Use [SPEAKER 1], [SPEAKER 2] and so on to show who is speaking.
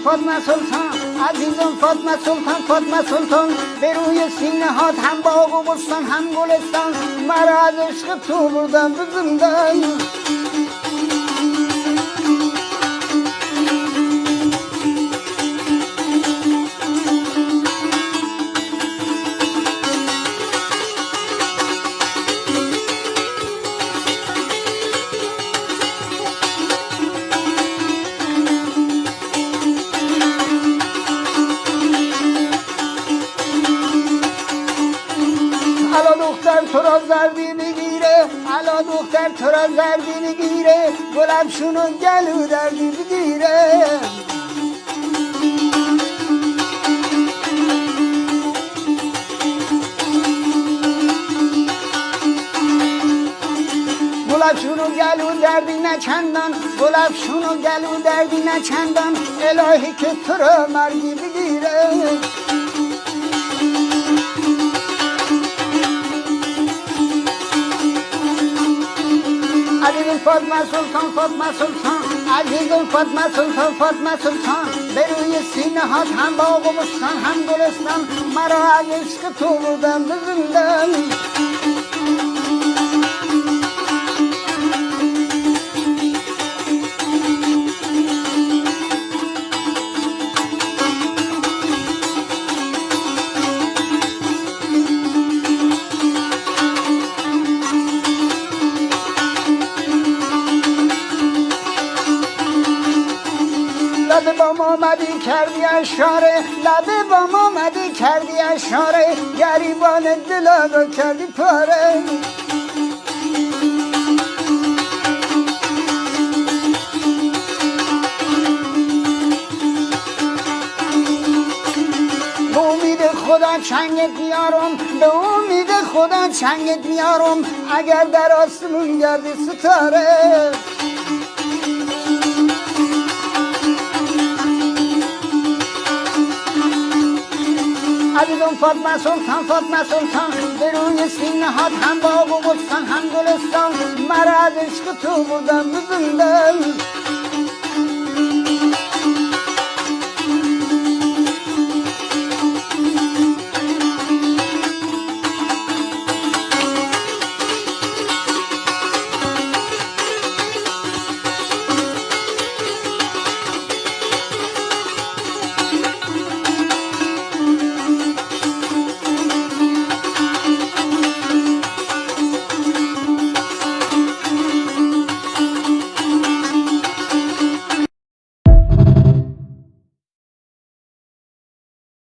[SPEAKER 1] فاطمه سلطان عزیزم فاطمه سلطان فاطمه سلطان به روی سینه هات هم باغ و بستان هم گلستان مرا از عشق تو بردم به زندان تو را زردی بگیره علا دختر تو را زردی بگیره گلم شونو گلو دردی بگیره گلم شونو گلو دردی نچندان گلم شونو گلو دردی نچندان الهی که تو را مرگی بگیره عزیزم فاطمه سلطان فاطمه سلطان عزیزم فاطمه سلطان فاطمه سلطان به روی سینه هات هم باغ و بستان هم گلستان مرا از عشق تو بردم به زندان لبه بام آمدی کردی اشاره لبه بام آمدی کردی اشاره گریبان دلم رو کردی پاره به امید خدا چنگت میارم به امید خدا چنگت میارم اگر در آسمون گردی ستاره عزیزم فاطمه سلطان فاطمه سلطان به روی سینه هات هم باغ و بستان هم گلستان مرا از عشق تو بردم به زندان